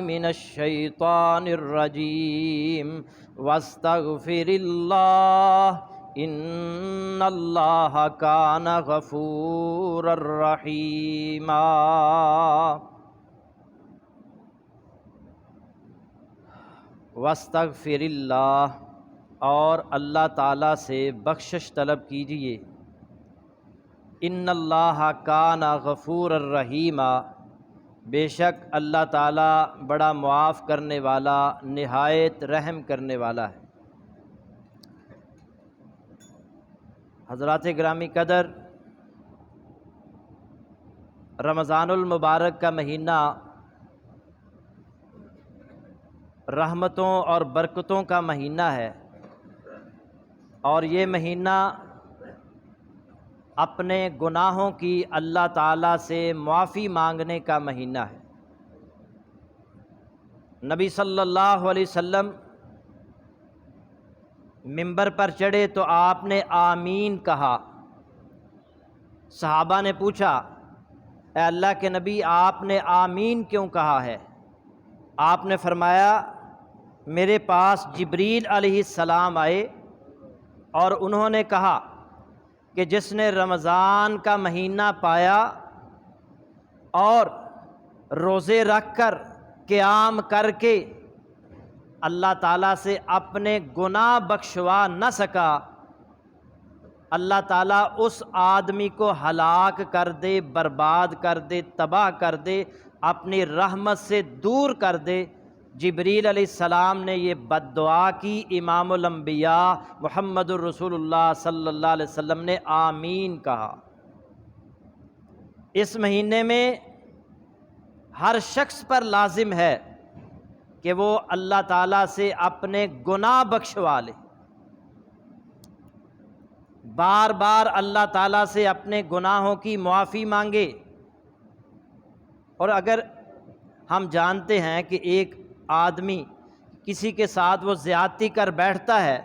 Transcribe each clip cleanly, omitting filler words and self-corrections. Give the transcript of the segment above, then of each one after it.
من الشیطان الرجیم واستغفر اللہ ان اللہ کان غفورا رحیما۔ واستغفر اللہ، اور اللہ تعالیٰ سے بخشش طلب کیجیے۔ ان اللہ کان غفورا رحیما، بے شک اللہ تعالیٰ بڑا معاف کرنے والا، نہایت رحم کرنے والا ہے۔ حضرات گرامی قدر، رمضان المبارک کا مہینہ رحمتوں اور برکتوں کا مہینہ ہے، اور یہ مہینہ اپنے گناہوں کی اللہ تعالیٰ سے معافی مانگنے کا مہینہ ہے۔ نبی صلی اللہ علیہ وسلم منبر پر چڑھے تو آپ نے آمین کہا۔ صحابہ نے پوچھا، اے اللہ کے نبی، آپ نے آمین کیوں کہا ہے؟ آپ نے فرمایا، میرے پاس جبریل علیہ السلام آئے اور انہوں نے کہا کہ جس نے رمضان کا مہینہ پایا اور روزے رکھ کر قیام کر کے اللہ تعالیٰ سے اپنے گناہ بخشوا نہ سکا، اللہ تعالیٰ اس آدمی کو ہلاک کر دے، برباد کر دے، تباہ کر دے، اپنی رحمت سے دور کر دے۔ جبریل علیہ السلام نے یہ بد دعا کی، امام الانبیاء محمد الرسول اللہ صلی اللہ علیہ وسلم نے آمین کہا۔ اس مہینے میں ہر شخص پر لازم ہے کہ وہ اللہ تعالیٰ سے اپنے گناہ بخشوا لے، بار بار اللہ تعالیٰ سے اپنے گناہوں کی معافی مانگے۔ اور اگر ہم جانتے ہیں کہ ایک آدمی کسی کے ساتھ وہ زیادتی کر بیٹھتا ہے،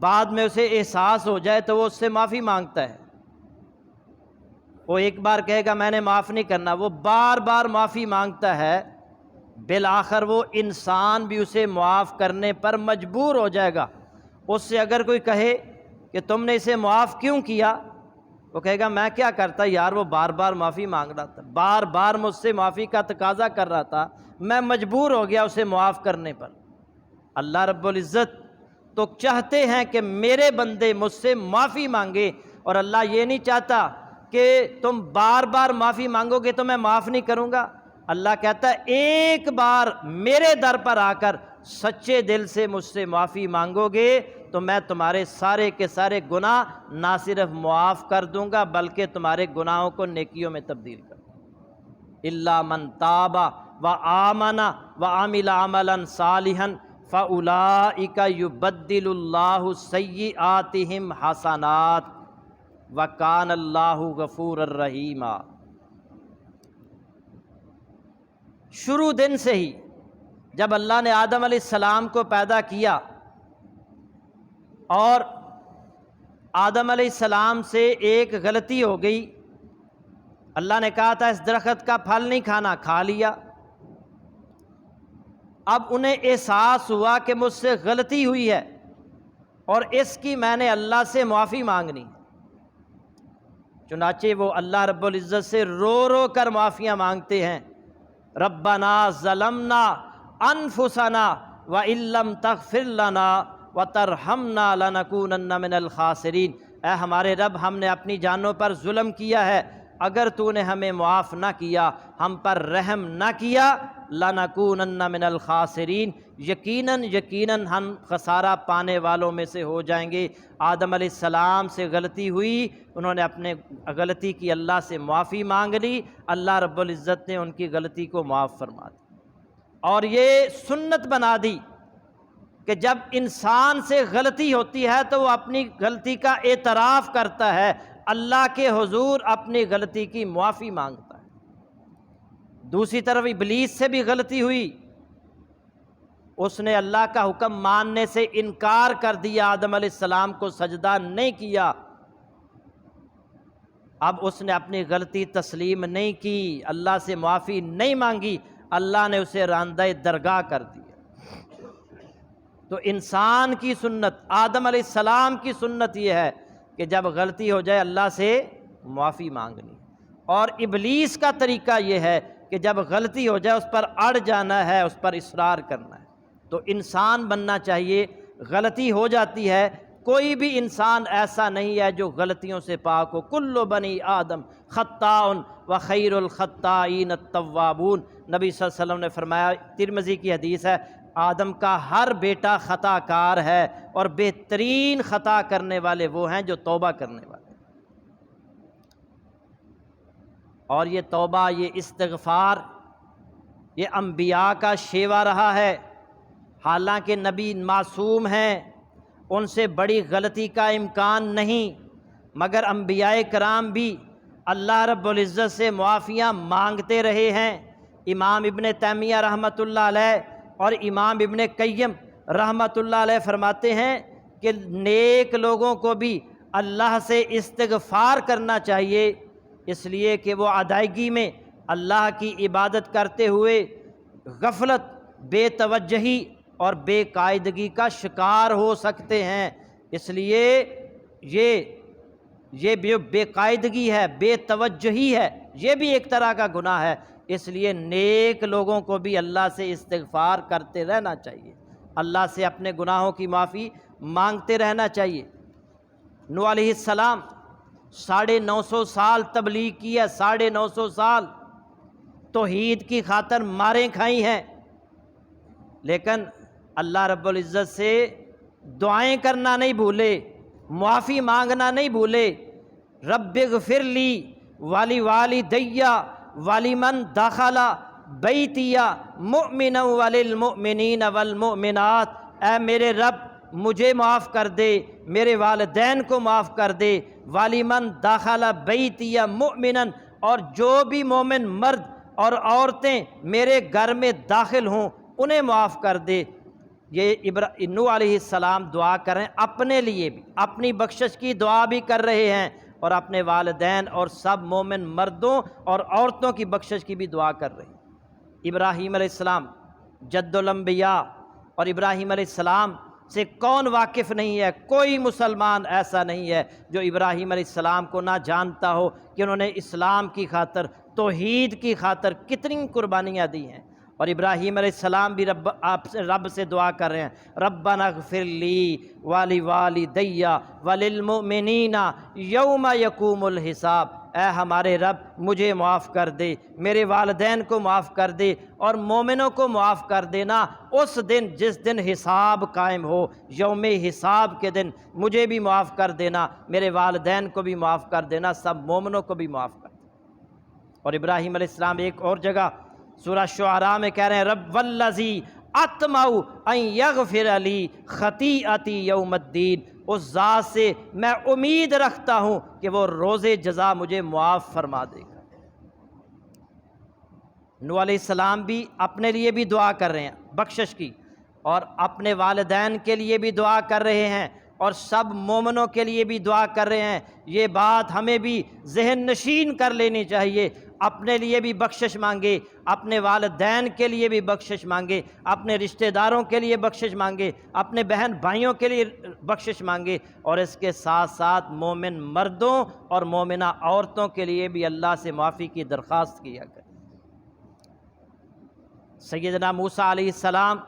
بعد میں اسے احساس ہو جائے تو وہ اس سے معافی مانگتا ہے۔ وہ ایک بار کہے گا میں نے معاف نہیں کرنا، وہ بار بار معافی مانگتا ہے، بالآخر وہ انسان بھی اسے معاف کرنے پر مجبور ہو جائے گا۔ اس سے اگر کوئی کہے کہ تم نے اسے معاف کیوں کیا، وہ کہے گا میں کیا کرتا یار، وہ بار بار معافی مانگ رہا تھا، بار بار مجھ سے معافی کا تقاضا کر رہا تھا، میں مجبور ہو گیا اسے معاف کرنے پر۔ اللہ رب العزت تو چاہتے ہیں کہ میرے بندے مجھ سے معافی مانگے، اور اللہ یہ نہیں چاہتا کہ تم بار بار معافی مانگو گے تو میں معاف نہیں کروں گا۔ اللہ کہتا ہے ایک بار میرے در پر آ کر سچے دل سے مجھ سے معافی مانگو گے تو میں تمہارے سارے کے سارے گناہ نہ صرف معاف کر دوں گا بلکہ تمہارے گناہوں کو نیکیوں میں تبدیل کر دوں گا۔ الا من تاب وآمن وعمل عملا صالحا فاولئک یبدل اللہ سیئاتہم حسنات وکان اللہ غفورا رحیما۔ شروع دن سے ہی جب اللہ نے آدم علیہ السلام کو پیدا کیا اور آدم علیہ السلام سے ایک غلطی ہو گئی، اللہ نے کہا تھا اس درخت کا پھل نہیں کھانا، کھا لیا۔ اب انہیں احساس ہوا کہ مجھ سے غلطی ہوئی ہے اور اس کی میں نے اللہ سے معافی مانگنی، چنانچہ وہ اللہ رب العزت سے رو رو کر معافیاں مانگتے ہیں۔ ربنا ظلمنا انفسنا وان لم تغفر لنا وترحمنا لنکونن من الخاسرین، اے ہمارے رب ہم نے اپنی جانوں پر ظلم کیا ہے، اگر تو نے ہمیں معاف نہ کیا، ہم پر رحم نہ کیا، لنکونن من الخاسرین، یقیناً ہم خسارہ پانے والوں میں سے ہو جائیں گے۔ آدم علیہ السلام سے غلطی ہوئی، انہوں نے اپنے غلطی کی اللہ سے معافی مانگ لی، اللہ رب العزت نے ان کی غلطی کو معاف فرما دیا، اور یہ سنت بنا دی کہ جب انسان سے غلطی ہوتی ہے تو وہ اپنی غلطی کا اعتراف کرتا ہے، اللہ کے حضور اپنی غلطی کی معافی مانگتا ہے۔ دوسری طرف ابلیس سے بھی غلطی ہوئی، اس نے اللہ کا حکم ماننے سے انکار کر دیا، آدم علیہ السلام کو سجدہ نہیں کیا۔ اب اس نے اپنی غلطی تسلیم نہیں کی، اللہ سے معافی نہیں مانگی، اللہ نے اسے راندہ درگاہ کر دیا۔ تو انسان کی سنت، آدم علیہ السلام کی سنت یہ ہے کہ جب غلطی ہو جائے اللہ سے معافی مانگنی، اور ابلیس کا طریقہ یہ ہے کہ جب غلطی ہو جائے اس پر اڑ جانا ہے، اس پر اصرار کرنا ہے۔ تو انسان بننا چاہیے، غلطی ہو جاتی ہے، کوئی بھی انسان ایسا نہیں ہے جو غلطیوں سے پاک ہو۔ کل بنی آدم خطاء و خیر الخطائین التوابون، نبی صلی اللہ علیہ وسلم نے فرمایا، ترمذی کی حدیث ہے، آدم کا ہر بیٹا خطا کار ہے اور بہترین خطا کرنے والے وہ ہیں جو توبہ کرنے والے ہیں۔ اور یہ توبہ، یہ استغفار، یہ انبیاء کا شیوا رہا ہے۔ حالانکہ نبی معصوم ہیں، ان سے بڑی غلطی کا امکان نہیں، مگر انبیاء کرام بھی اللہ رب العزت سے معافیاں مانگتے رہے ہیں۔ امام ابن تیمیہ رحمۃ اللہ علیہ اور امام ابن قیم رحمۃ اللہ علیہ فرماتے ہیں کہ نیک لوگوں کو بھی اللہ سے استغفار کرنا چاہیے، اس لیے کہ وہ ادائیگی میں اللہ کی عبادت کرتے ہوئے غفلت، بے توجہی اور بے قاعدگی کا شکار ہو سکتے ہیں۔ اس لیے یہ بے قاعدگی ہے، بے توجہی ہے، یہ بھی ایک طرح کا گناہ ہے۔ اس لیے نیک لوگوں کو بھی اللہ سے استغفار کرتے رہنا چاہیے، اللہ سے اپنے گناہوں کی معافی مانگتے رہنا چاہیے۔ نوح علیہ السلام 950 سال تبلیغ کی ہے، 950 سال توحید کی خاطر ماریں کھائی ہیں، لیکن اللہ رب العزت سے دعائیں کرنا نہیں بھولے، معافی مانگنا نہیں بھولے۔ رب اغفر لی ولوالدی ولمن دخل بیتی مؤمنا وللمؤمنین والمؤمنات، اے میرے رب مجھے معاف کر دے، میرے والدین کو معاف کر دے، ولمن دخل بیتی مؤمنا، اور جو بھی مومن مرد اور عورتیں میرے گھر میں داخل ہوں انہیں معاف کر دے۔ یہ نوح علیہ السلام دعا کر رہے ہیں، اپنے لیے بھی اپنی بخشش کی دعا بھی کر رہے ہیں، اور اپنے والدین اور سب مومن مردوں اور عورتوں کی بخشش کی بھی دعا کر رہے ہیں۔ ابراہیم علیہ السلام جد الانبیاء، اور ابراہیم علیہ السلام سے کون واقف نہیں ہے؟ کوئی مسلمان ایسا نہیں ہے جو ابراہیم علیہ السلام کو نہ جانتا ہو کہ انہوں نے اسلام کی خاطر، توحید کی خاطر کتنی قربانیاں دی ہیں۔ اور ابراہیم علیہ السلام بھی رب سے دعا کر رہے ہیں، ربنا اغفر لی ولوالدی وللمؤمنین یوم یقوم الحساب، اے ہمارے رب مجھے معاف کر دے، میرے والدین کو معاف کر دے، اور مومنوں کو معاف کر دینا اس دن جس دن حساب قائم ہو، یوم حساب کے دن مجھے بھی معاف کر دینا، میرے والدین کو بھی معاف کر دینا، سب مومنوں کو بھی معاف کر دینا۔ اور ابراہیم علیہ السلام ایک اور جگہ سورہ شعراء میں کہہ رہے ہیں، رب والذی اطمع ان یغفر لی خطیئتی یوم الدین، اس ذات سے میں امید رکھتا ہوں کہ وہ روز جزا مجھے معاف فرما دے گا۔ نوح علیہ السلام بھی اپنے لیے بھی دعا کر رہے ہیں بخشش کی، اور اپنے والدین کے لیے بھی دعا کر رہے ہیں، اور سب مومنوں کے لیے بھی دعا کر رہے ہیں۔ یہ بات ہمیں بھی ذہن نشین کر لینی چاہیے، اپنے لیے بھی بخشش مانگے، اپنے والدین کے لیے بھی بخشش مانگے، اپنے رشتہ داروں کے لیے بخشش مانگے، اپنے بہن بھائیوں کے لیے بخشش مانگے، اور اس کے ساتھ ساتھ مومن مردوں اور مومنہ عورتوں کے لیے بھی اللہ سے معافی کی درخواست کیا کرے۔ سیدنا موسیٰ علیہ السلام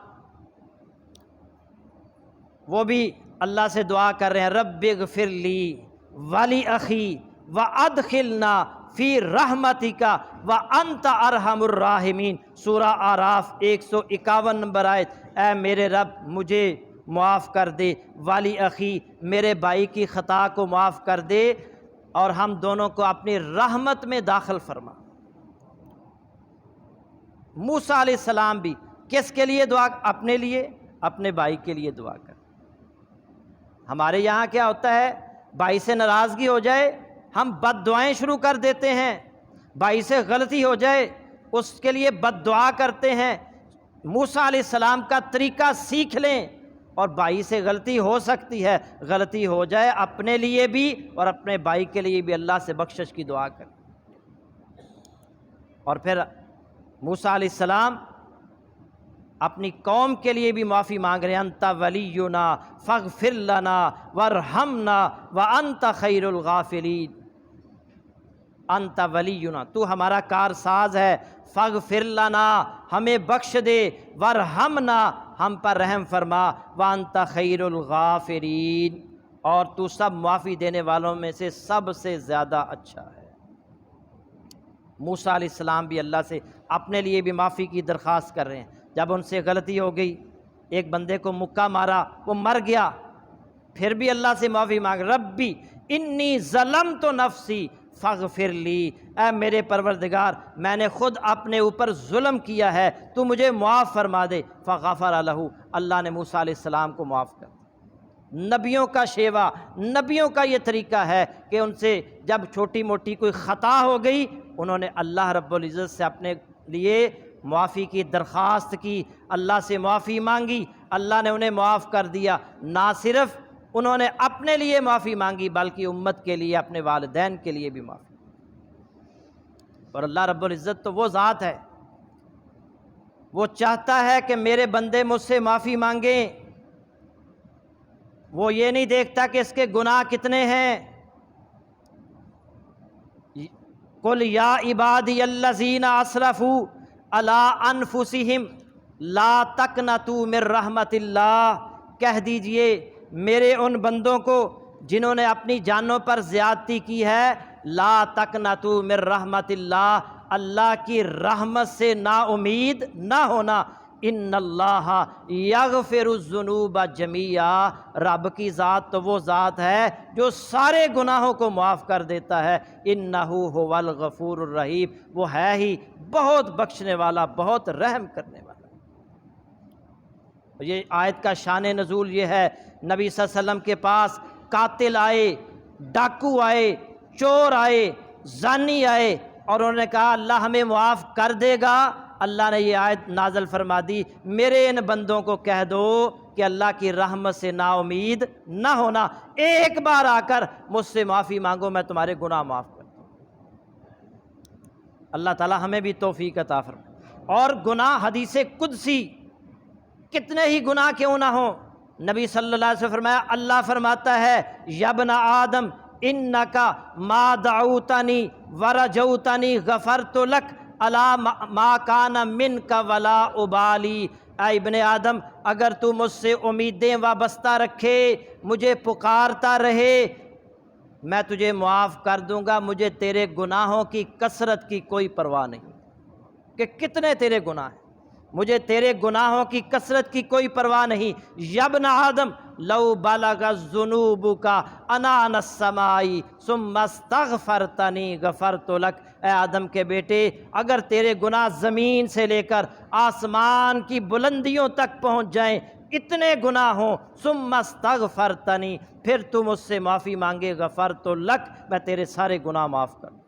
وہ بھی اللہ سے دعا کر رہے ہیں، رب اغفر لی ولی اخی وادخلنا فی رحمتک وانت ارحم الراحمین، سورہ اعراف 151 نمبر آیت، اے میرے رب مجھے معاف کر دے، والی اخی میرے بھائی کی خطا کو معاف کر دے، اور ہم دونوں کو اپنی رحمت میں داخل فرما۔ موسیٰ علیہ السلام بھی کس کے لیے دعا؟ اپنے لیے، اپنے بھائی کے لیے دعا کر۔ ہمارے یہاں کیا ہوتا ہے، بھائی سے ناراضگی ہو جائے ہم بد دعائیں شروع کر دیتے ہیں، بھائی سے غلطی ہو جائے اس کے لیے بد دعا کرتے ہیں۔ موسیٰ علیہ السلام کا طریقہ سیکھ لیں، اور بھائی سے غلطی ہو سکتی ہے، غلطی ہو جائے اپنے لیے بھی اور اپنے بھائی کے لیے بھی اللہ سے بخشش کی دعا کریں۔ اور پھر موسیٰ علیہ السلام اپنی قوم کے لیے بھی معافی مانگ رہے ہیں، انت ولینا فاغفر لنا وارحمنا وانت خیر الغافرین، انت ولینا، تو ہمارا کارساز ہے، فاغفر لنا، ہمیں بخش دے، وارحمنا، ہم پر رحم فرما، وانت خیر الغافرین، اور تو سب معافی دینے والوں میں سے سب سے زیادہ اچھا ہے۔ موسیٰ علیہ السلام بھی اللہ سے اپنے لیے بھی معافی کی درخواست کر رہے ہیں۔ جب ان سے غلطی ہو گئی، ایک بندے کو مکہ مارا، وہ مر گیا، پھر بھی اللہ سے معافی مانگ، ربی انی ظلمت نفسی فاغفر لی، اے میرے پروردگار میں نے خود اپنے اوپر ظلم کیا ہے، تو مجھے معاف فرما دے، فغفر لہ، اللہ نے موسیٰ علیہ السلام کو معاف کر دیا۔ نبیوں کا شیوا، نبیوں کا یہ طریقہ ہے کہ ان سے جب چھوٹی موٹی کوئی خطا ہو گئی، انہوں نے اللہ رب العزت سے اپنے لیے معافی کی درخواست کی، اللہ سے معافی مانگی، اللہ نے انہیں معاف کر دیا۔ نہ صرف انہوں نے اپنے لیے معافی مانگی بلکہ امت کے لیے، اپنے والدین کے لیے بھی معافی۔ اور اللہ رب العزت تو وہ ذات ہے، وہ چاہتا ہے کہ میرے بندے مجھ سے معافی مانگیں، وہ یہ نہیں دیکھتا کہ اس کے گناہ کتنے ہیں۔ قل یا عبادی الذین اسرفوا علی انفسہم لا تقنطوا من رحمت اللہ، کہہ دیجئے میرے ان بندوں کو جنہوں نے اپنی جانوں پر زیادتی کی ہے، لا تقنطوا من رحمت اللہ، اللہ کی رحمت سے نا امید نہ ہونا، ان اللہ یغفر الذنوب جمیعا، رب کی ذات تو وہ ذات ہے جو سارے گناہوں کو معاف کر دیتا ہے، انہ هو الغفور الرحیم، وہ ہے ہی بہت بخشنے والا، بہت رحم کرنے والا۔ یہ آیت کا شان نزول یہ ہے، نبی صلی اللہ علیہ وسلم کے پاس قاتل آئے، ڈاکو آئے، چور آئے، زانی آئے، اور انہوں نے کہا اللہ ہمیں معاف کر دے گا۔ اللہ نے یہ آیت نازل فرما دی، میرے ان بندوں کو کہہ دو کہ اللہ کی رحمت سے نا امید نہ ہونا، ایک بار آ کر مجھ سے معافی مانگو، میں تمہارے گناہ معاف کر دوں۔ اللہ تعالی ہمیں بھی توفیق عطا فرمائے۔ اور گناہ حدیث قدسی، کتنے ہی گناہ کیوں نہ ہوں، نبی صلی اللہ علیہ وسلم فرمایا، اللہ فرماتا ہے یا ابن آدم انکا ما دعوتنی ورجوتنی غفرت لک علی ما کان منک ولا ابالی، اے ابن آدم اگر تو مجھ سے امیدیں وابستہ رکھے، مجھے پکارتا رہے، میں تجھے معاف کر دوں گا، مجھے تیرے گناہوں کی کثرت کی کوئی پرواہ نہیں کہ کتنے تیرے گناہ ہیں، مجھے تیرے گناہوں کی کثرت کی کوئی پرواہ نہیں۔ یا ابن آدم لو بلغ ذنوبک عنان السماء ثم استغفرتنی غفرت لک، اے آدم کے بیٹے اگر تیرے گناہ زمین سے لے کر آسمان کی بلندیوں تک پہنچ جائیں، اتنے گناہ ہوں، ثم استغفرتنی، پھر تو مجھ سے معافی مانگے، غفرت لک، میں تیرے سارے گناہ معاف کر دوں۔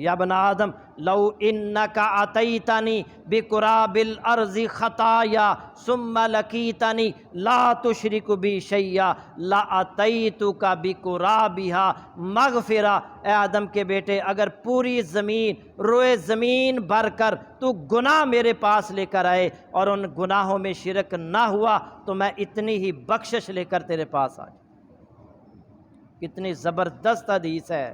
یا ابن آدم لو انک اتیتنی بقراب الارض خطایا ثم لقیتنی لا تشرک بی شیئا لاتیتک بقرابہا مغفرہ، اے آدم کے بیٹے اگر پوری زمین روئے زمین بھر کر تو گناہ میرے پاس لے کر آئے اور ان گناہوں میں شرک نہ ہوا تو میں اتنی ہی بخشش لے کر تیرے پاس آ جاؤں۔ کتنی زبردست حدیث ہے،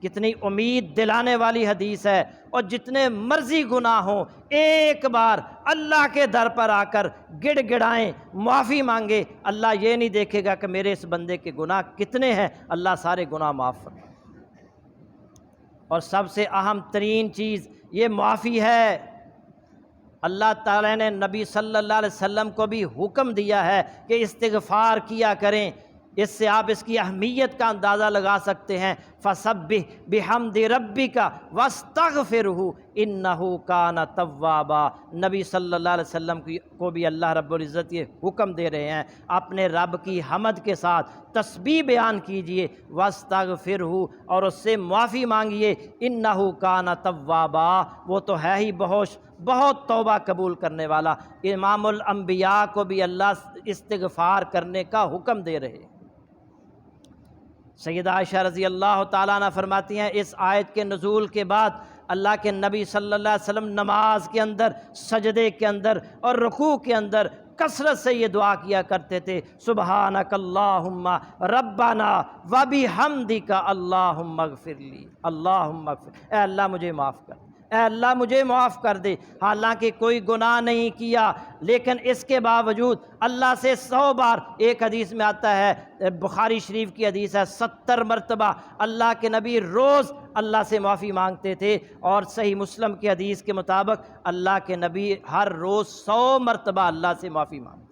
کتنی امید دلانے والی حدیث ہے۔ اور جتنے مرضی گناہ ہوں ایک بار اللہ کے در پر آ کر گڑ گڑائیں، معافی مانگے، اللہ یہ نہیں دیکھے گا کہ میرے اس بندے کے گناہ کتنے ہیں، اللہ سارے گناہ معاف فرمائے۔ اور سب سے اہم ترین چیز یہ معافی ہے۔ اللہ تعالیٰ نے نبی صلی اللہ علیہ وسلم کو بھی حکم دیا ہے کہ استغفار کیا کریں، اس سے آپ اس کی اہمیت کا اندازہ لگا سکتے ہیں۔ فسبح بحمد ربک واستغفرہ انہ کان توابا، نبی صلی اللہ علیہ وسلم کو بھی اللہ رب العزت یہ حکم دے رہے ہیں، اپنے رب کی حمد کے ساتھ تسبیح بیان کیجئے، واستغفرہ، اور اس سے معافی مانگیے، انہ کان توابا، وہ تو ہے ہی بہت توبہ قبول کرنے والا۔ امام الانبیاء کو بھی اللہ استغفار کرنے کا حکم دے رہے ہیں۔ سیدہ عائشہ رضی اللہ تعالیٰ عنہ فرماتی ہیں اس آیت کے نزول کے بعد اللہ کے نبی صلی اللہ علیہ وسلم نماز کے اندر، سجدے کے اندر اور رکوع کے اندر کثرت سے یہ دعا کیا کرتے تھے، سبحانک اللہم ربنا وبحمدک اللہم اغفر لی، اللہم اغفر، اے اللہ مجھے معاف کر، اے اللہ مجھے معاف کر دے۔ حالانکہ کوئی گناہ نہیں کیا، لیکن اس کے باوجود اللہ سے 100 بار، ایک حدیث میں آتا ہے، بخاری شریف کی حدیث ہے، 70 مرتبہ اللہ کے نبی روز اللہ سے معافی مانگتے تھے، اور صحیح مسلم کی حدیث کے مطابق اللہ کے نبی ہر روز 100 مرتبہ اللہ سے معافی مانگتے۔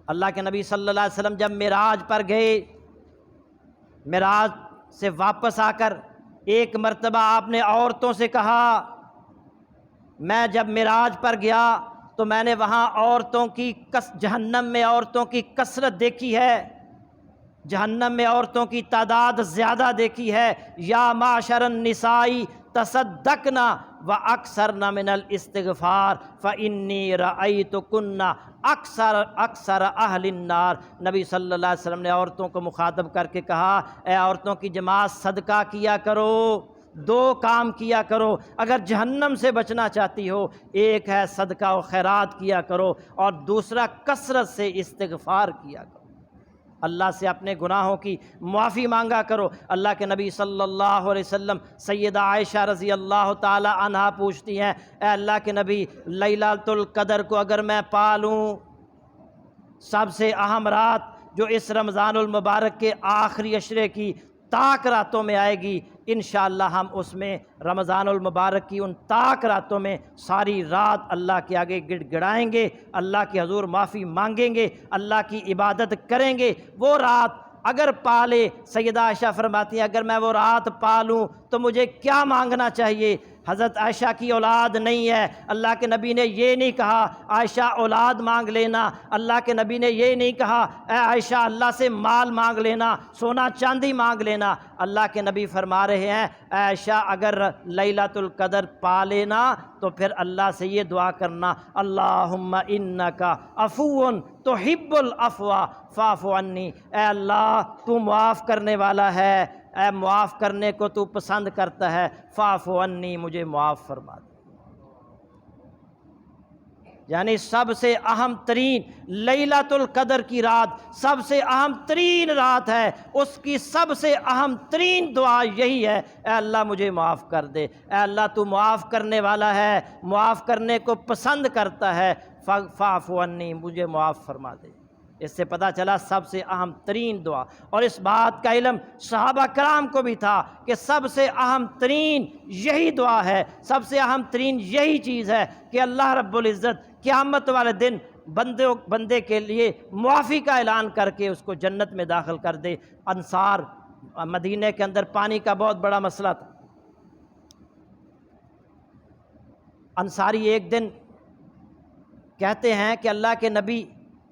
اللہ کے نبی صلی اللہ علیہ وسلم جب معراج پر گئے، معراج سے واپس آ کر ایک مرتبہ آپ نے عورتوں سے کہا، میں جب معراج پر گیا تو میں نے وہاں عورتوں کی جہنم میں عورتوں کی کثرت دیکھی ہے، جہنم میں عورتوں کی تعداد زیادہ دیکھی ہے، یا معشر النساء تصدقنا واکثرن من الاستغفار فانی رأیتکن اکثر اہل النار۔ نبی صلی اللہ علیہ وسلم نے عورتوں کو مخاطب کر کے کہا، اے عورتوں کی جماعت، صدقہ کیا کرو، 2 کام کیا کرو اگر جہنم سے بچنا چاہتی ہو، ایک ہے صدقہ و خیرات کیا کرو، اور دوسرا کثرت سے استغفار کیا کرو، اللہ سے اپنے گناہوں کی معافی مانگا کرو۔ اللہ کے نبی صلی اللہ علیہ وسلم سیدہ عائشہ رضی اللہ تعالی عنہا پوچھتی ہیں، اے اللہ کے نبی، لیلۃ القدر کو اگر میں پا لوں، سب سے اہم رات جو اس رمضان المبارک کے آخری عشرے کی تاک راتوں میں آئے گی، انشاءاللہ ہم اس میں رمضان المبارک کی ان تاک راتوں میں ساری رات اللہ کے آگے گڑ گڑائیں گے، اللہ کے حضور معافی مانگیں گے، اللہ کی عبادت کریں گے۔ وہ رات اگر پالے، سیدہ عائشہ فرماتی ہیں، اگر میں وہ رات پالوں تو مجھے کیا مانگنا چاہیے؟ حضرت عائشہ کی اولاد نہیں ہے، اللہ کے نبی نے یہ نہیں کہا عائشہ اولاد مانگ لینا، اللہ کے نبی نے یہ نہیں کہا اے عائشہ اللہ سے مال مانگ لینا، سونا چاندی مانگ لینا۔ اللہ کے نبی فرما رہے ہیں، اے عائشہ اگر لیلۃ القدر پا لینا تو پھر اللہ سے یہ دعا کرنا، اللہم انک عفو تحب العفو فاعف عنی، اے اللہ تو معاف کرنے والا ہے، اے معاف کرنے کو تو پسند کرتا ہے، فاعف عنی، مجھے معاف فرما دے۔ یعنی سب سے اہم ترین لیلۃ القدر کی رات سب سے اہم ترین رات ہے، اس کی سب سے اہم ترین دعا یہی ہے، اے اللہ مجھے معاف کر دے، اے اللہ تو معاف کرنے والا ہے، معاف کرنے کو پسند کرتا ہے، فاعف عنی، مجھے معاف فرما دے۔ اس سے پتہ چلا سب سے اہم ترین دعا، اور اس بات کا علم صحابہ کرام کو بھی تھا کہ سب سے اہم ترین یہی دعا ہے، سب سے اہم ترین یہی چیز ہے کہ اللہ رب العزت قیامت والے دن بندے کے لیے معافی کا اعلان کر کے اس کو جنت میں داخل کر دے۔ انصار، مدینہ کے اندر پانی کا بہت بڑا مسئلہ تھا۔ انصاری ایک دن کہتے ہیں کہ اللہ کے نبی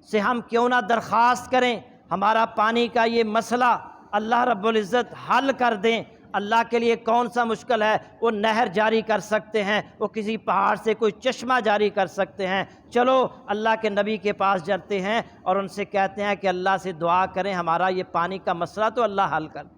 سے ہم کیوں نہ درخواست کریں، ہمارا پانی کا یہ مسئلہ اللہ رب العزت حل کر دیں۔ اللہ کے لیے کون سا مشکل ہے، وہ نہر جاری کر سکتے ہیں، وہ کسی پہاڑ سے کوئی چشمہ جاری کر سکتے ہیں، چلو اللہ کے نبی کے پاس جاتے ہیں اور ان سے کہتے ہیں کہ اللہ سے دعا کریں، ہمارا یہ پانی کا مسئلہ تو اللہ حل کر دے۔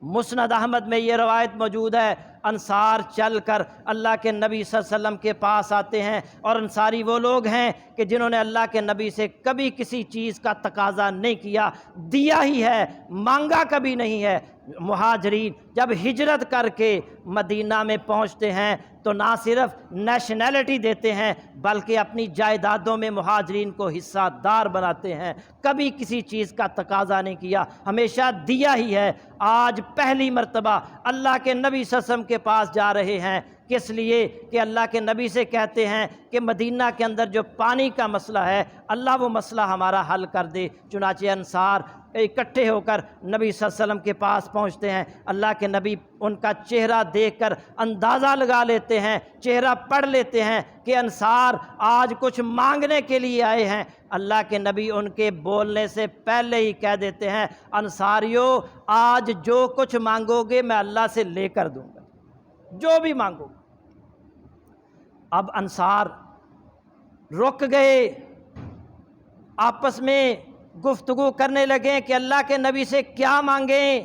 مسند احمد میں یہ روایت موجود ہے، انصار چل کر اللہ کے نبی صلی اللہ علیہ وسلم کے پاس آتے ہیں، اور انصاری وہ لوگ ہیں کہ جنہوں نے اللہ کے نبی سے کبھی کسی چیز کا تقاضا نہیں کیا، دیا ہی ہے، مانگا کبھی نہیں ہے۔ مہاجرین جب ہجرت کر کے مدینہ میں پہنچتے ہیں تو نہ صرف نیشنلٹی دیتے ہیں بلکہ اپنی جائیدادوں میں مہاجرین کو حصہ دار بناتے ہیں، کبھی کسی چیز کا تقاضا نہیں کیا، ہمیشہ دیا ہی ہے۔ آج پہلی مرتبہ اللہ کے نبی صلی اللہ علیہ وسلم کے پاس جا رہے ہیں، کس لیے کہ اللہ کے نبی سے کہتے ہیں کہ مدینہ کے اندر جو پانی کا مسئلہ ہے اللہ وہ مسئلہ ہمارا حل کر دے۔ چنانچہ انصار اکٹھے ہو کر نبی صلی اللہ علیہ وسلم کے پاس پہنچتے ہیں، اللہ کے نبی ان کا چہرہ دیکھ کر اندازہ لگا لیتے ہیں، چہرہ پڑھ لیتے ہیں کہ انصار آج کچھ مانگنے کے لیے آئے ہیں۔ اللہ کے نبی ان کے بولنے سے پہلے ہی کہہ دیتے ہیں، انصاریو آج جو کچھ مانگو گے میں اللہ سے لے کر دوں گا، جو بھی مانگو گے۔ اب انصار رک گئے، آپس میں گفتگو کرنے لگیں کہ اللہ کے نبی سے کیا مانگیں،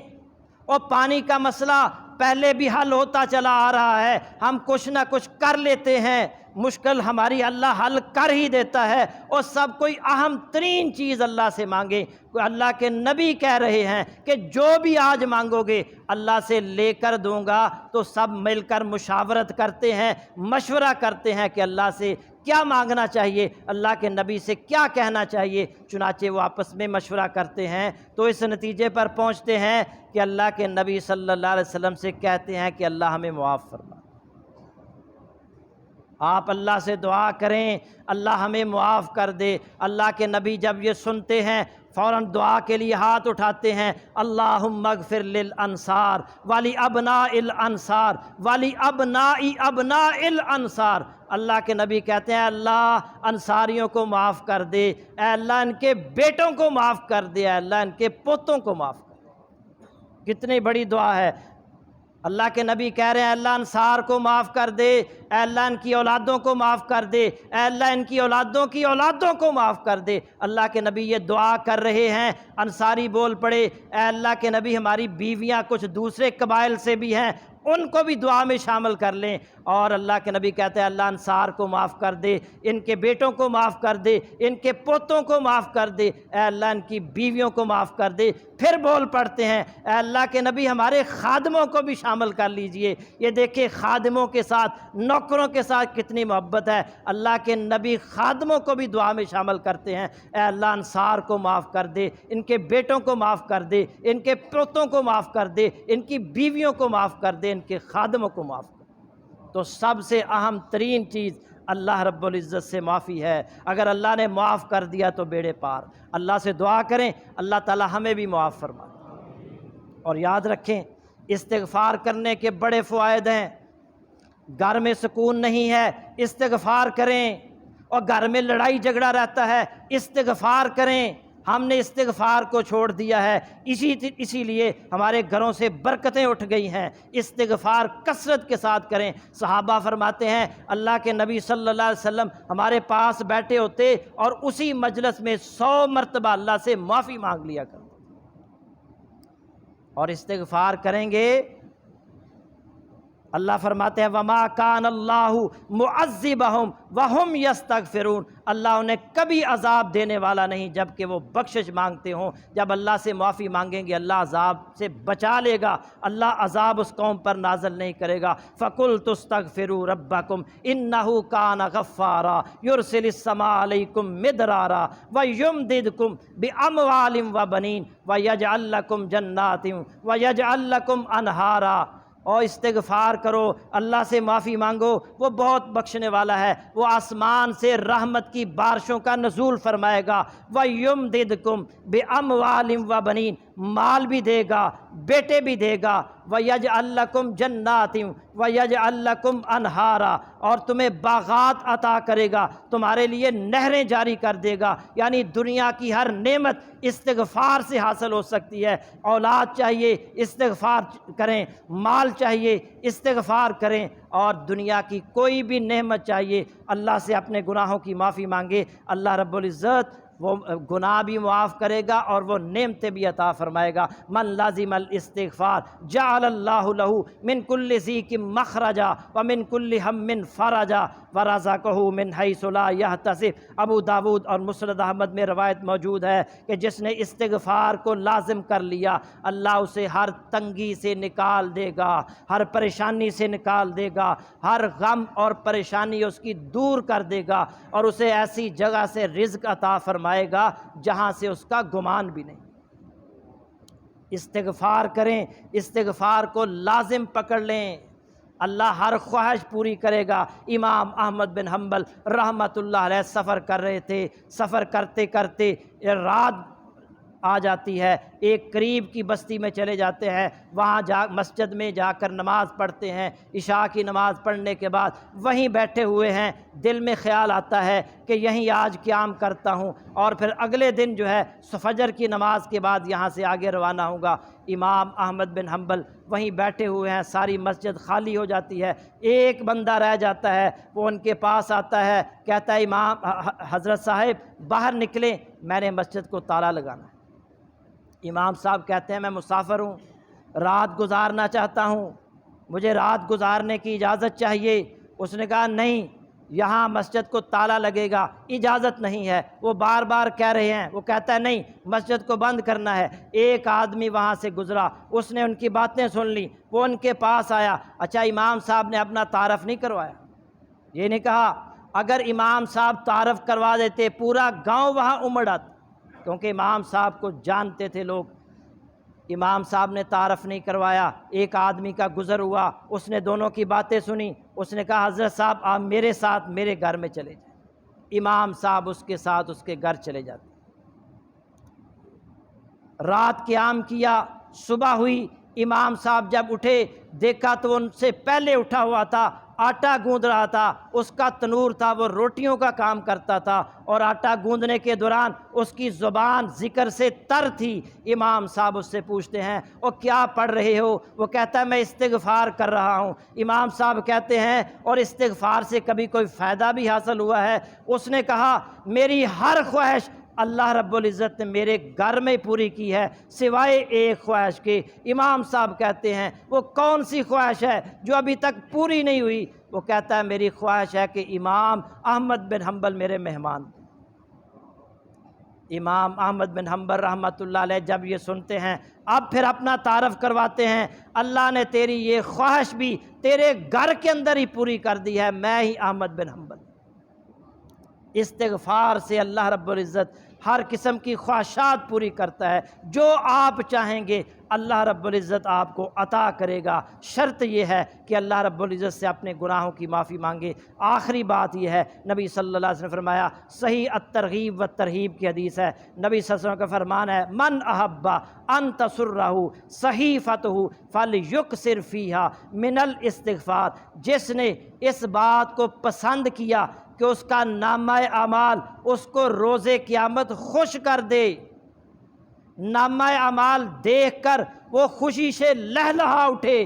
اور پانی کا مسئلہ پہلے بھی حل ہوتا چلا آ رہا ہے، ہم کچھ نہ کچھ کر لیتے ہیں، مشکل ہماری اللہ حل کر ہی دیتا ہے، اور سب کوئی اہم ترین چیز اللہ سے مانگے۔ اللہ کے نبی کہہ رہے ہیں کہ جو بھی آج مانگو گے اللہ سے لے کر دوں گا، تو سب مل کر مشاورت کرتے ہیں، مشورہ کرتے ہیں کہ اللہ سے کیا مانگنا چاہیے، اللہ کے نبی سے کیا کہنا چاہیے، چنانچہ وہ آپس میں مشورہ کرتے ہیں تو اس نتیجے پر پہنچتے ہیں کہ اللہ کے نبی صلی اللہ علیہ وسلم سے کہتے ہیں کہ اللہ ہمیں معاف فرما۔ آپ اللہ سے دعا کریں اللہ ہمیں معاف کر دے۔ اللہ کے نبی جب یہ سنتے ہیں فوراً دعا کے لیے ہاتھ اٹھاتے ہیں، اللہم اغفر للانصار ولی ابناء الانصار ولی ابناء ابناء الانصار۔ اللہ کے نبی کہتے ہیں اللہ انصاریوں کو معاف کر دے، اے اللہ ان کے بیٹوں کو معاف کر دے، اے اللہ ان کے پوتوں کو معاف کر دے۔ کتنی بڑی دعا ہے۔ اللہ کے نبی کہہ رہے ہیں اللہ انصار کو معاف کر دے، اے اللہ ان کی اولادوں کو معاف کر دے، اے اللہ ان کی اولادوں کی اولادوں کو معاف کر دے۔ اللہ کے نبی یہ دعا کر رہے ہیں، انصاری بول پڑے اے اللہ کے نبی ہماری بیویاں کچھ دوسرے قبائل سے بھی ہیں، ان کو بھی دعا میں شامل کر لیں۔ اور اللہ کے نبی کہتے ہیں اللہ انصار کو معاف کر دے، ان کے بیٹوں کو معاف کر دے، ان کے پوتوں کو معاف کر دے، اے اللہ ان کی بیویوں کو معاف کر دے۔ پھر بول پڑتے ہیں اے اللہ کے نبی ہمارے خادموں کو بھی شامل کر لیجئے۔ یہ دیکھیں خادموں کے ساتھ نوکروں کے ساتھ کتنی محبت ہے۔ اللہ کے نبی خادموں کو بھی دعا میں شامل کرتے ہیں، اے اللہ انصار کو معاف کر دے، ان کے بیٹوں کو معاف کر دے، ان کے پوتوں کو معاف کر دے، ان کی بیویوں کو معاف کر دے، ان کے خادموں کو معاف کر دے۔ تو سب سے اہم ترین چیز اللہ رب العزت سے معافی ہے۔ اگر اللہ نے معاف کر دیا تو بیڑے پار۔ اللہ سے دعا کریں اللہ تعالی ہمیں بھی معاف فرما۔ اور یاد رکھیں استغفار کرنے کے بڑے فوائد ہیں۔ گھر میں سکون نہیں ہے استغفار کریں، اور گھر میں لڑائی جھگڑا رہتا ہے استغفار کریں۔ ہم نے استغفار کو چھوڑ دیا ہے، اسی لیے ہمارے گھروں سے برکتیں اٹھ گئی ہیں۔ استغفار کثرت کے ساتھ کریں۔ صحابہ فرماتے ہیں اللہ کے نبی صلی اللہ علیہ وسلم ہمارے پاس بیٹھے ہوتے اور اسی مجلس میں 100 مرتبہ اللہ سے معافی مانگ لیا کرتے۔ اور استغفار کریں گے اللہ فرماتے ہیں وَمَا كَانَ اللَّهُ مُعَذِّبَهُمْ وَهُمْ يَسْتَغْفِرُونَ، اللہ انہیں کبھی عذاب دینے والا نہیں جب کہ وہ بخشش مانگتے ہوں۔ جب اللہ سے معافی مانگیں گے اللہ عذاب سے بچا لے گا، اللہ عذاب اس قوم پر نازل نہیں کرے گا۔ فَقُلْتُ اسْتَغْفِرُوا رَبَّكُمْ إِنَّهُ كَانَ غَفَّارًا يُرْسِلِ السَّمَاءَ عَلَيْكُمْ مِدْرَارًا وَيُمْدِدْكُمْ بِأَمْوَالٍ وَبَنِينَ وَيَجْعَلْ لَكُمْ جَنَّاتٍ وَيَجْعَلْ لَكُمْ أَنْهَارًا۔ اور استغفار کرو، اللہ سے معافی مانگو، وہ بہت بخشنے والا ہے، وہ آسمان سے رحمت کی بارشوں کا نزول فرمائے گا۔ وَيُمْدِدْكُمْ بِأَمْوَالٍ وَبَنِينَ، مال بھی دے گا، بیٹے بھی دے گا۔ وَيَجْعَلْ لَكُمْ جَنَّاتٍ وَيَجْعَلْ لَكُمْ أَنْهَارًا، اور تمہیں باغات عطا کرے گا، تمہارے لیے نہریں جاری کر دے گا۔ یعنی دنیا کی ہر نعمت استغفار سے حاصل ہو سکتی ہے۔ اولاد چاہیے استغفار کریں، مال چاہیے استغفار کریں، اور دنیا کی کوئی بھی نعمت چاہیے اللہ سے اپنے گناہوں کی معافی مانگے، اللہ رب العزت وہ گناہ بھی معاف کرے گا اور وہ نعمتیں بھی عطا فرمائے گا۔ من لازم الاستغفار جعل اللہ لہ من کل ضیق مخرجا ومن کل ہم فرجا ورزقہ من حیث لا یحتسب۔ ابو داود اور مسند احمد میں روایت موجود ہے کہ جس نے استغفار کو لازم کر لیا اللہ اسے ہر تنگی سے نکال دے گا، ہر پریشانی سے نکال دے گا، ہر غم اور پریشانی اس کی دور کر دے گا، اور اسے ایسی جگہ سے رزق عطا فرمائے گا جہاں سے اس کا گمان بھی نہیں۔ استغفار کریں، استغفار کو لازم پکڑ لیں، اللہ ہر خواہش پوری کرے گا۔ امام احمد بن حنبل رحمۃ اللہ علیہ سفر کر رہے تھے، سفر کرتے کرتے رات آ جاتی ہے، ایک قریب کی بستی میں چلے جاتے ہیں، وہاں مسجد میں جا کر نماز پڑھتے ہیں، عشاء کی نماز پڑھنے کے بعد وہیں بیٹھے ہوئے ہیں، دل میں خیال آتا ہے کہ یہیں آج قیام کرتا ہوں، اور پھر اگلے دن جو ہے فجر کی نماز کے بعد یہاں سے آگے روانہ ہوں گا۔ امام احمد بن حنبل وہیں بیٹھے ہوئے ہیں، ساری مسجد خالی ہو جاتی ہے، ایک بندہ رہ جاتا ہے، وہ ان کے پاس آتا ہے، کہتا ہے امام حضرت صاحب باہر نکلیں، میں نے مسجد کو تالا لگانا ہے۔ امام صاحب کہتے ہیں میں مسافر ہوں، رات گزارنا چاہتا ہوں، مجھے رات گزارنے کی اجازت چاہیے۔ اس نے کہا نہیں، یہاں مسجد کو تالا لگے گا، اجازت نہیں ہے۔ وہ بار بار کہہ رہے ہیں، وہ کہتا ہے نہیں، مسجد کو بند کرنا ہے۔ ایک آدمی وہاں سے گزرا، اس نے ان کی باتیں سن لی، وہ ان کے پاس آیا، اچھا امام صاحب نے اپنا تعارف نہیں کروایا؟ یہ نہیں کہا؟ اگر امام صاحب تعارف کروا دیتے پورا گاؤں وہاں امڑ آتا، کیونکہ امام صاحب کو جانتے تھے لوگ۔ امام صاحب نے تعارف نہیں کروایا، ایک آدمی کا گزر ہوا، اس نے دونوں کی باتیں سنی، اس نے کہا حضرت صاحب آپ میرے ساتھ میرے گھر میں چلے جائیں۔ امام صاحب اس کے ساتھ اس کے گھر چلے جاتے، رات قیام کیا، صبح ہوئی، امام صاحب جب اٹھے دیکھا تو وہ ان سے پہلے اٹھا ہوا تھا، آٹا گوندھ رہا تھا، اس کا تنور تھا، وہ روٹیوں کا کام کرتا تھا، اور آٹا گوندھنے کے دوران اس کی زبان ذکر سے تر تھی۔ امام صاحب اس سے پوچھتے ہیں وہ کیا پڑھ رہے ہو؟ وہ کہتا ہے میں استغفار کر رہا ہوں۔ امام صاحب کہتے ہیں اور استغفار سے کبھی کوئی فائدہ بھی حاصل ہوا ہے؟ اس نے کہا میری ہر خواہش اللہ رب العزت نے میرے گھر میں پوری کی ہے سوائے ایک خواہش کے۔ امام صاحب کہتے ہیں وہ کون سی خواہش ہے جو ابھی تک پوری نہیں ہوئی؟ وہ کہتا ہے میری خواہش ہے کہ امام احمد بن حنبل میرے مہمان۔ امام احمد بن حنبل رحمۃ اللہ علیہ جب یہ سنتے ہیں اب پھر اپنا تعارف کرواتے ہیں، اللہ نے تیری یہ خواہش بھی تیرے گھر کے اندر ہی پوری کر دی ہے، میں ہی احمد بن حنبل۔ استغفار سے اللہ رب العزت ہر قسم کی خواہشات پوری کرتا ہے، جو آپ چاہیں گے اللہ رب العزت آپ کو عطا کرے گا۔ شرط یہ ہے کہ اللہ رب العزت سے اپنے گناہوں کی معافی مانگے۔ آخری بات یہ ہے، نبی صلی اللہ علیہ وسلم نے فرمایا، صحیح الترغیب و ترہیب کی حدیث ہے، نبی صلی اللہ علیہ وسلم کا فرمان ہے من احب ان تسرہ صحیفتہ فلیکثر فیہا من الاستغفار، جس نے اس بات کو پسند کیا کہ اس کا نامہ اعمال اس کو روز قیامت خوش کر دے، نامہ اعمال دیکھ کر وہ خوشی سے لہلہا اٹھے،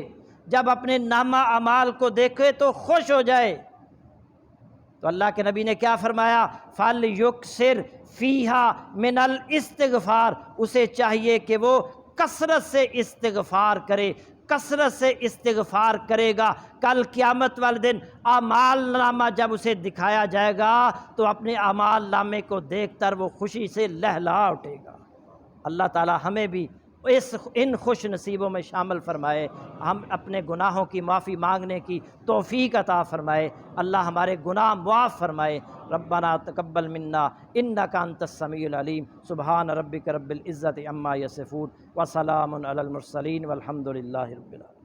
جب اپنے نامہ اعمال کو دیکھے تو خوش ہو جائے، تو اللہ کے نبی نے کیا فرمایا؟ فَلْيُكْثِرْ فِيهَا مِنَ الْاِسْتِغْفَارِ، اسے چاہیے کہ وہ کثرت سے استغفار کرے، کثرت سے استغفار کرے گا۔ کل قیامت والے دن اعمال نامہ جب اسے دکھایا جائے گا تو اپنے اعمال نامے کو دیکھ کر وہ خوشی سے لہلہا اٹھے گا۔ اللہ تعالی ہمیں بھی ان خوش نصیبوں میں شامل فرمائے، ہم اپنے گناہوں کی معافی مانگنے کی توفیق عطا فرمائے، اللہ ہمارے گناہ معاف فرمائے۔ ربنا تقبل منا انک انت السمیع العلیم، سبحان ربک رب العزت عما یصفون وسلام علی المرسلین والحمد للہ رب العالمین۔